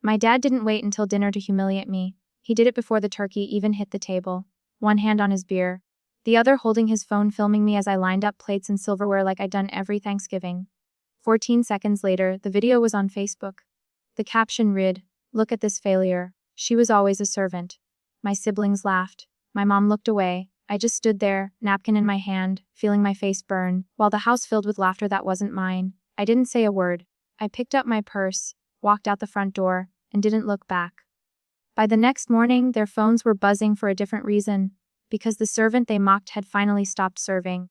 My dad didn't wait until dinner to humiliate me. He did it before the turkey even hit the table. One hand on his beer, the other holding his phone, filming me as I lined up plates and silverware like I'd done every Thanksgiving. 14 seconds later, the video was on Facebook. The caption read, "Look at this failure. She was always a servant." My siblings laughed. My mom looked away. I just stood there, napkin in my hand, feeling my face burn, while the house filled with laughter that wasn't mine. I didn't say a word. I picked up my purse, walked out the front door, and didn't look back. By the next morning, their phones were buzzing for a different reason, because the servant they mocked had finally stopped serving.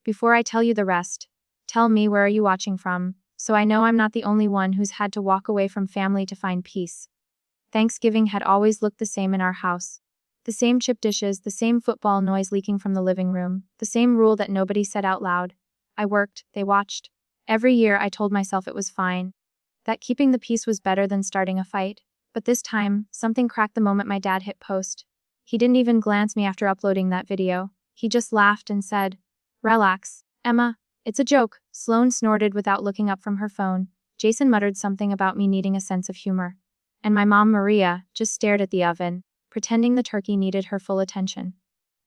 Before I tell you the rest, tell me, where are you watching from, so I know I'm not the only one who's had to walk away from family to find peace. Thanksgiving had always looked the same in our house. The same chip dishes, the same football noise leaking from the living room, the same rule that nobody said out loud. I worked, they watched. Every year I told myself it was fine, that keeping the peace was better than starting a fight. But this time, something cracked the moment my dad hit post. He didn't even glance me after uploading that video. He just laughed and said, "Relax, Emma. It's a joke." Sloane snorted without looking up from her phone. Jason muttered something about me needing a sense of humor. And my mom, Maria, just stared at the oven, pretending the turkey needed her full attention.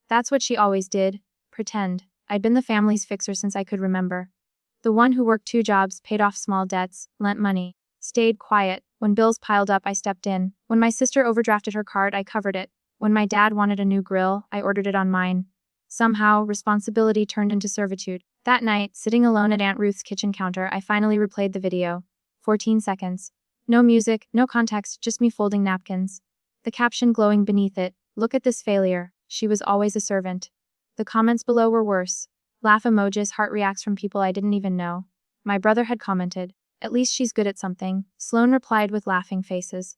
That's what she always did, pretend. I'd been the family's fixer since I could remember. The one who worked 2 jobs, paid off small debts, lent money, stayed quiet. When bills piled up, I stepped in. When my sister overdrafted her card, I covered it. When my dad wanted a new grill, I ordered it on mine. Somehow, responsibility turned into servitude. That night, sitting alone at Aunt Ruth's kitchen counter, I finally replayed the video. 14 seconds. No music, no context, just me folding napkins. The caption glowing beneath it, "Look at this failure. She was always a servant." The comments below were worse. Laugh emojis, heart reacts from people I didn't even know. My brother had commented, "At least she's good at something." Sloane replied with laughing faces.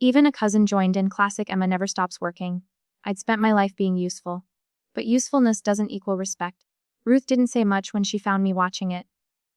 Even a cousin joined in, classic Emma never stops working. I'd spent my life being useful. But usefulness doesn't equal respect. Ruth didn't say much when she found me watching it.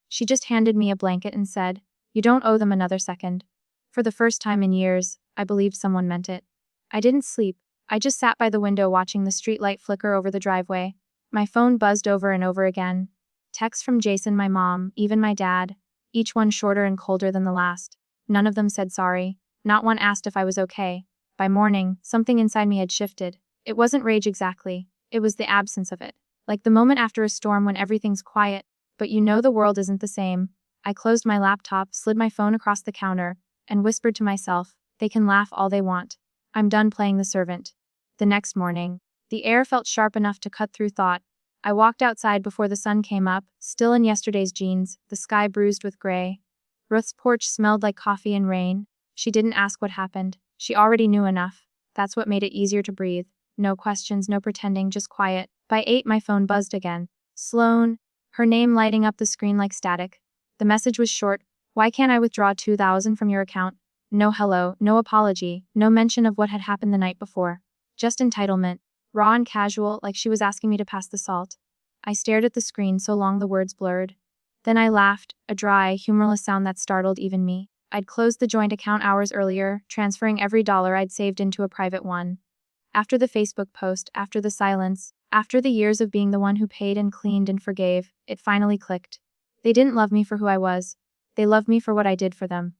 She just handed me a blanket and said, "You don't owe them another second." For the first time in years, I believed someone meant it. I didn't sleep. I just sat by the window watching the streetlight flicker over the driveway. My phone buzzed over and over again. Texts from Jason, my mom, even my dad, each one shorter and colder than the last. None of them said sorry. Not one asked if I was okay. By morning, something inside me had shifted. It wasn't rage exactly. It was the absence of it. Like the moment after a storm when everything's quiet, but you know the world isn't the same. I closed my laptop, slid my phone across the counter, and whispered to myself, "They can laugh all they want. I'm done playing the servant." The next morning, the air felt sharp enough to cut through thought. I walked outside before the sun came up, still in yesterday's jeans, the sky bruised with gray. Ruth's porch smelled like coffee and rain. She didn't ask what happened. She already knew enough. That's what made it easier to breathe. No questions, no pretending, just quiet. By 8, my phone buzzed again. Sloane, her name lighting up the screen like static. The message was short. "Why can't I withdraw $2,000 from your account?" No hello, no apology, no mention of what had happened the night before. Just entitlement. Raw and casual, like she was asking me to pass the salt. I stared at the screen so long the words blurred. Then I laughed, a dry, humorless sound that startled even me. I'd closed the joint account hours earlier, transferring every dollar I'd saved into a private one. After the Facebook post, after the silence, after the years of being the one who paid and cleaned and forgave, it finally clicked. They didn't love me for who I was. They loved me for what I did for them.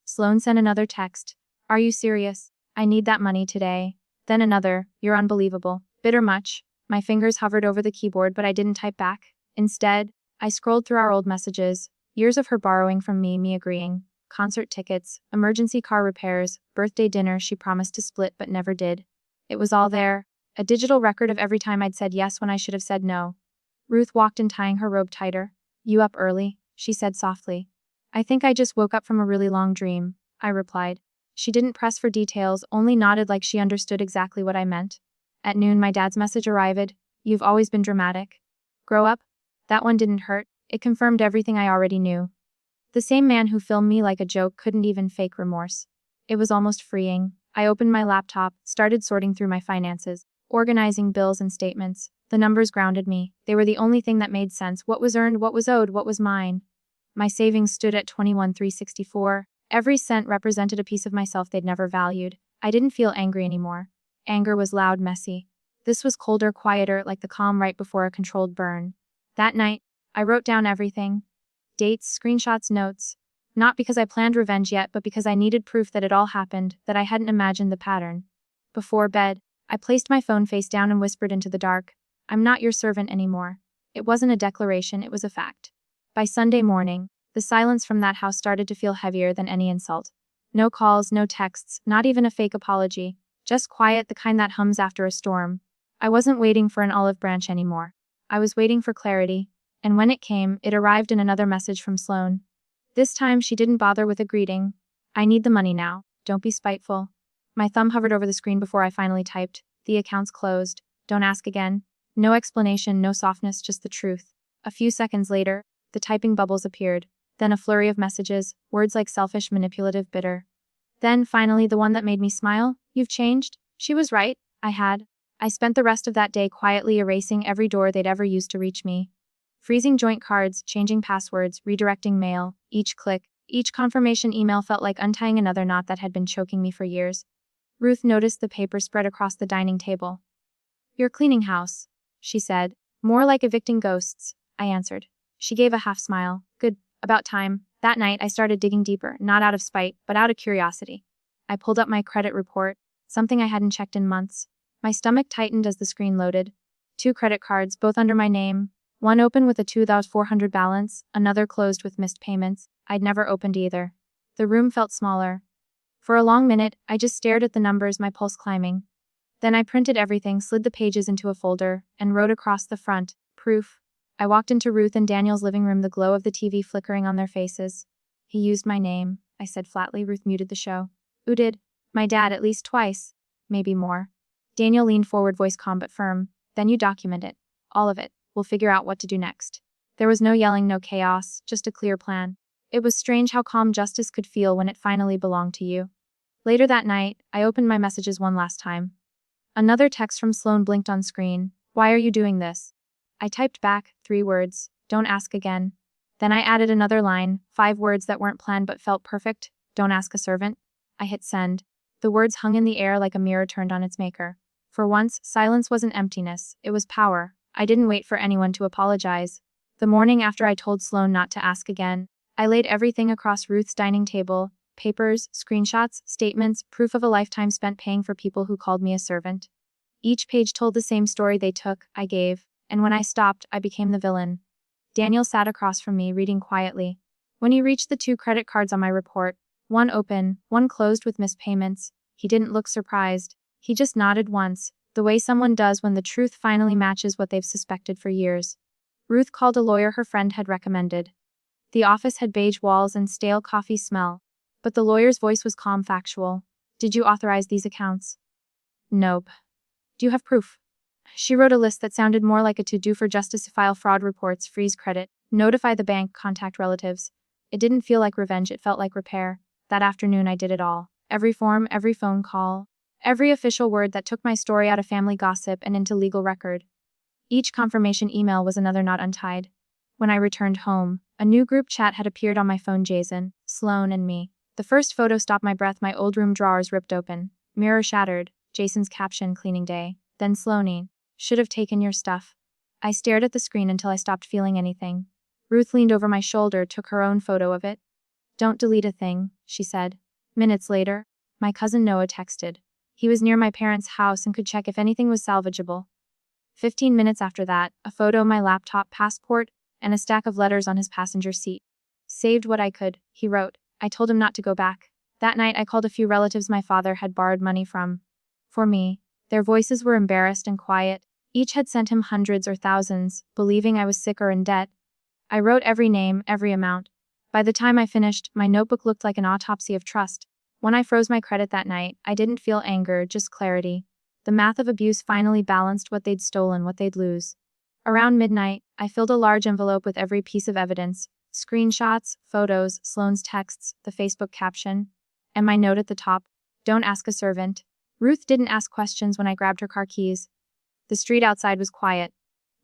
Sloane sent another text. "Are you serious? I need that money today." Then another, "You're unbelievable." Bitter much. My fingers hovered over the keyboard, but I didn't type back. Instead, I scrolled through our old messages. Years of her borrowing from me agreeing. Concert tickets, emergency car repairs, birthday dinner she promised to split but never did. It was all there. A digital record of every time I'd said yes when I should have said no. Ruth walked in, tying her robe tighter. "You up early?" she said softly. "I think I just woke up from a really long dream," I replied. She didn't press for details, only nodded like she understood exactly what I meant. At noon, my dad's message arrived. "You've always been dramatic. Grow up." That one didn't hurt. It confirmed everything I already knew. The same man who filmed me like a joke couldn't even fake remorse. It was almost freeing. I opened my laptop, started sorting through my finances, organizing bills and statements. The numbers grounded me. They were the only thing that made sense. What was earned, what was owed, what was mine. My savings stood at $21,364. Every cent represented a piece of myself they'd never valued. I didn't feel angry anymore. Anger was loud, messy. This was colder, quieter, like the calm right before a controlled burn. That night, I wrote down everything. Dates, screenshots, notes. Not because I planned revenge yet, but because I needed proof that it all happened, that I hadn't imagined the pattern. Before bed, I placed my phone face down and whispered into the dark, "I'm not your servant anymore." It wasn't a declaration, it was a fact. By Sunday morning, the silence from that house started to feel heavier than any insult. No calls, no texts, not even a fake apology. Just quiet, the kind that hums after a storm. I wasn't waiting for an olive branch anymore. I was waiting for clarity, and when it came, it arrived in another message from Sloan. This time, she didn't bother with a greeting. "I need the money now. Don't be spiteful." My thumb hovered over the screen before I finally typed, "The account's closed. Don't ask again." No explanation, no softness, just the truth. A few seconds later, the typing bubbles appeared. Then a flurry of messages, words like selfish, manipulative, bitter. Then, finally, the one that made me smile, "You've changed." She was right. I had. I spent the rest of that day quietly erasing every door they'd ever used to reach me. Freezing joint cards, changing passwords, redirecting mail. Each click, each confirmation email felt like untying another knot that had been choking me for years. Ruth noticed the paper spread across the dining table. "You're cleaning house," she said. "More like evicting ghosts," I answered. She gave a half smile. "Good. About time." That night, I started digging deeper, not out of spite, but out of curiosity. I pulled up my credit report, something I hadn't checked in months. My stomach tightened as the screen loaded. 2 credit cards, both under my name. One open with a $2,400 balance, another closed with missed payments. I'd never opened either. The room felt smaller. For a long minute, I just stared at the numbers, my pulse climbing. Then I printed everything, slid the pages into a folder, and wrote across the front, "Proof." I walked into Ruth and Daniel's living room, the glow of the TV flickering on their faces. "He used my name," I said flatly. Ruth muted the show. "Who did?" "My dad, at least twice. Maybe more." Daniel leaned forward, voice calm but firm. "Then you document it. All of it. We'll figure out what to do next." There was no yelling, no chaos, just a clear plan. It was strange how calm justice could feel when it finally belonged to you. Later that night, I opened my messages one last time. Another text from Sloan blinked on screen. "Why are you doing this?" I typed back, 3 words, "Don't ask again." Then I added another line, 5 words that weren't planned but felt perfect, "Don't ask a servant." I hit send. The words hung in the air like a mirror turned on its maker. For once, silence wasn't emptiness, it was power. I didn't wait for anyone to apologize. The morning after I told Sloan not to ask again, I laid everything across Ruth's dining table: papers, screenshots, statements, proof of a lifetime spent paying for people who called me a servant. Each page told the same story: they took, I gave, and when I stopped, I became the villain. Daniel sat across from me, reading quietly. When he reached the 2 credit cards on my report, one open, one closed with missed payments, he didn't look surprised. He just nodded once, the way someone does when the truth finally matches what they've suspected for years. Ruth called a lawyer her friend had recommended. The office had beige walls and stale coffee smell, but the lawyer's voice was calm, factual. "Did you authorize these accounts?" "Nope." "Do you have proof?" She wrote a list that sounded more like a to-do for justice: file fraud reports, freeze credit, notify the bank, contact relatives. It didn't feel like revenge, it felt like repair. That afternoon I did it all. Every form, every phone call, every official word that took my story out of family gossip and into legal record. Each confirmation email was another knot untied. When I returned home, a new group chat had appeared on my phone: Jason, Sloan, and me. The first photo stopped my breath, my old room drawers ripped open. Mirror shattered. Jason's caption: "Cleaning day." Then Sloane: "Should have taken your stuff." I stared at the screen until I stopped feeling anything. Ruth leaned over my shoulder, took her own photo of it. "Don't delete a thing," she said. Minutes later, my cousin Noah texted. He was near my parents' house and could check if anything was salvageable. 15 minutes after that, a photo, my laptop, passport, and a stack of letters on his passenger seat. "Saved what I could," he wrote. I told him not to go back. That night I called a few relatives my father had borrowed money from. For me, their voices were embarrassed and quiet. Each had sent him hundreds or thousands, believing I was sick or in debt. I wrote every name, every amount. By the time I finished, my notebook looked like an autopsy of trust. When I froze my credit that night, I didn't feel anger, just clarity. The math of abuse finally balanced what they'd stolen, what they'd lose. Around midnight, I filled a large envelope with every piece of evidence: screenshots, photos, Sloane's texts, the Facebook caption, and my note at the top: "Don't ask a servant." Ruth didn't ask questions when I grabbed her car keys. The street outside was quiet.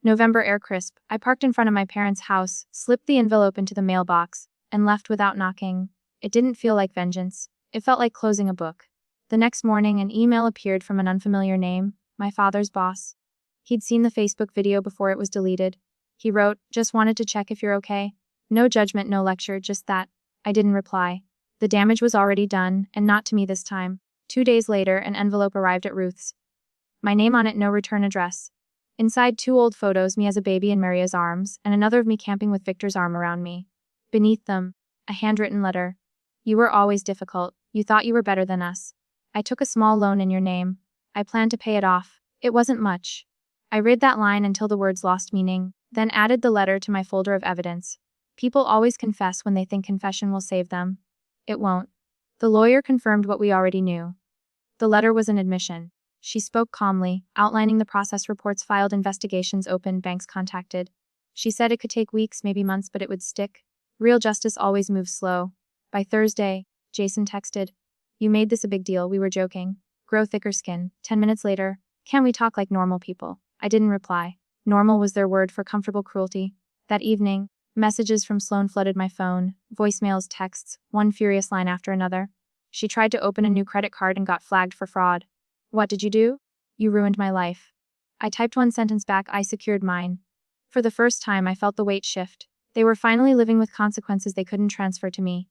November air crisp. I parked in front of my parents' house, slipped the envelope into the mailbox, and left without knocking. It didn't feel like vengeance. It felt like closing a book. The next morning, an email appeared from an unfamiliar name: my father's boss. He'd seen the Facebook video before it was deleted. He wrote, "Just wanted to check if you're okay." No judgment, no lecture, just that. I didn't reply. The damage was already done, and not to me this time. 2 days later, an envelope arrived at Ruth's. My name on it, no return address. Inside, 2 old photos, me as a baby in Maria's arms, and another of me camping with Victor's arm around me. Beneath them, a handwritten letter. You were always difficult. You thought you were better than us. I took a small loan in your name. I planned to pay it off. It wasn't much. I read that line until the words lost meaning, then added the letter to my folder of evidence. People always confess when they think confession will save them. It won't. The lawyer confirmed what we already knew. The letter was an admission. She spoke calmly, outlining the process: reports filed, investigations opened, banks contacted. She said it could take weeks, maybe months, but it would stick. Real justice always moves slow. By Thursday, Jason texted, "You made this a big deal, we were joking. Grow thicker skin." 10 minutes later, "Can we talk like normal people?" I didn't reply. Normal was their word for comfortable cruelty. That evening, messages from Sloan flooded my phone, voicemails, texts, one furious line after another. She tried to open a new credit card and got flagged for fraud. "What did you do?" "You ruined my life." I typed one sentence back: "I secured mine." For the first time, I felt the weight shift. They were finally living with consequences they couldn't transfer to me.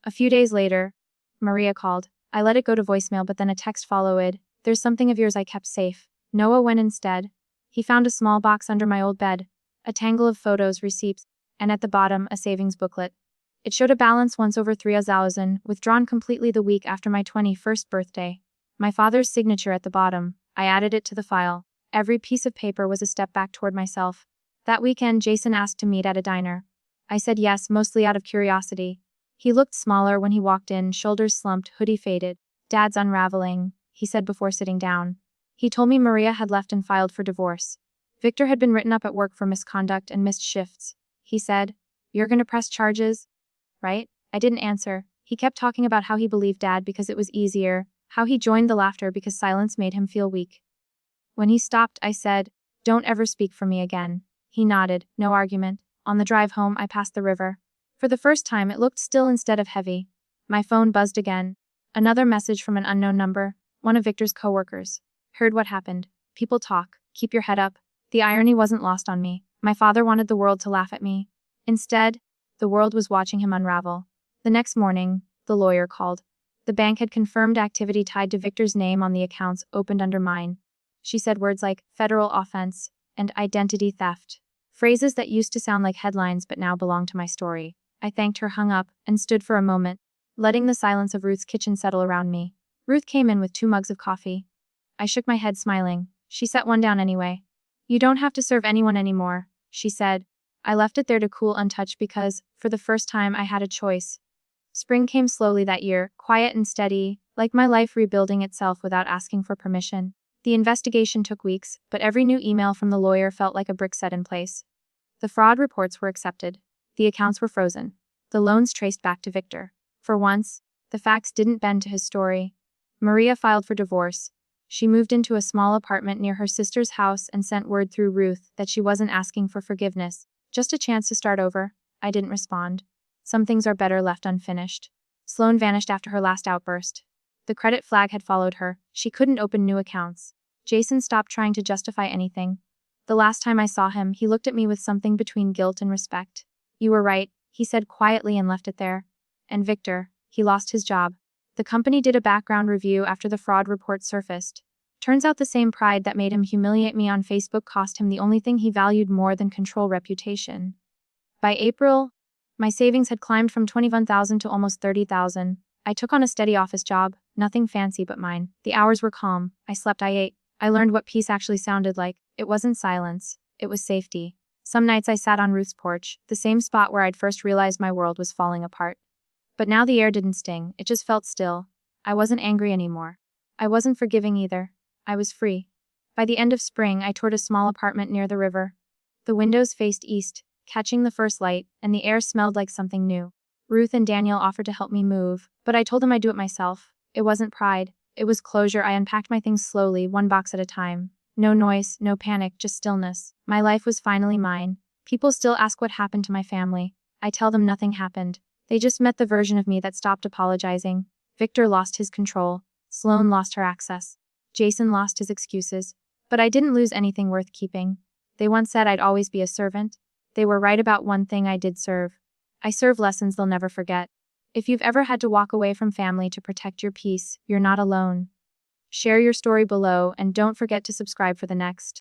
A few days later, Maria called. I let it go to voicemail, but then a text followed. "There's something of yours I kept safe." Noah went instead. He found a small box under my old bed, a tangle of photos, receipts, and at the bottom, a savings booklet. It showed a balance once over 3,000, withdrawn completely the week after my 21st birthday. My father's signature at the bottom. I added it to the file. Every piece of paper was a step back toward myself. That weekend, Jason asked to meet at a diner. I said yes, mostly out of curiosity. He looked smaller when he walked in, shoulders slumped, hoodie faded. "Dad's unraveling," he said before sitting down. He told me Maria had left and filed for divorce. Victor had been written up at work for misconduct and missed shifts. He said, "You're gonna press charges, right?" I didn't answer. He kept talking about how he believed Dad because it was easier, how he joined the laughter because silence made him feel weak. When he stopped, I said, "Don't ever speak for me again." He nodded, no argument. On the drive home, I passed the river. For the first time, it looked still instead of heavy. My phone buzzed again. Another message from an unknown number, one of Victor's coworkers. "Heard what happened. People talk. Keep your head up." The irony wasn't lost on me. My father wanted the world to laugh at me. Instead, the world was watching him unravel. The next morning, the lawyer called. The bank had confirmed activity tied to Victor's name on the accounts opened under mine. She said words like federal offense and identity theft, phrases that used to sound like headlines but now belonged to my story. I thanked her, hung up, and stood for a moment, letting the silence of Ruth's kitchen settle around me. Ruth came in with 2 mugs of coffee. I shook my head, smiling. She set one down anyway. "You don't have to serve anyone anymore," she said. I left it there to cool untouched because, for the first time, I had a choice. Spring came slowly that year, quiet and steady, like my life rebuilding itself without asking for permission. The investigation took weeks, but every new email from the lawyer felt like a brick set in place. The fraud reports were accepted. The accounts were frozen. The loans traced back to Victor. For once, the facts didn't bend to his story. Maria filed for divorce. She moved into a small apartment near her sister's house and sent word through Ruth that she wasn't asking for forgiveness, just a chance to start over. I didn't respond. Some things are better left unfinished. Sloan vanished after her last outburst. The credit flag had followed her. She couldn't open new accounts. Jason stopped trying to justify anything. The last time I saw him, he looked at me with something between guilt and respect. "You were right," he said quietly and left it there. And Victor, he lost his job. The company did a background review after the fraud report surfaced. Turns out the same pride that made him humiliate me on Facebook cost him the only thing he valued more than control: reputation. By April, my savings had climbed from 21,000 to almost 30,000. I took on a steady office job, nothing fancy but mine. The hours were calm. I slept, I ate. I learned what peace actually sounded like. It wasn't silence. It was safety. Some nights I sat on Ruth's porch, the same spot where I'd first realized my world was falling apart. But now the air didn't sting, it just felt still. I wasn't angry anymore. I wasn't forgiving either. I was free. By the end of spring, I toured a small apartment near the river. The windows faced east, catching the first light, and the air smelled like something new. Ruth and Daniel offered to help me move, but I told them I'd do it myself. It wasn't pride. It was closure. I unpacked my things slowly, one box at a time. No noise, no panic, just stillness. My life was finally mine. People still ask what happened to my family. I tell them nothing happened. They just met the version of me that stopped apologizing. Victor lost his control. Sloan lost her access. Jason lost his excuses. But I didn't lose anything worth keeping. They once said I'd always be a servant. They were right about one thing: I did serve. I served lessons they'll never forget. If you've ever had to walk away from family to protect your peace, you're not alone. Share your story below and don't forget to subscribe for the next.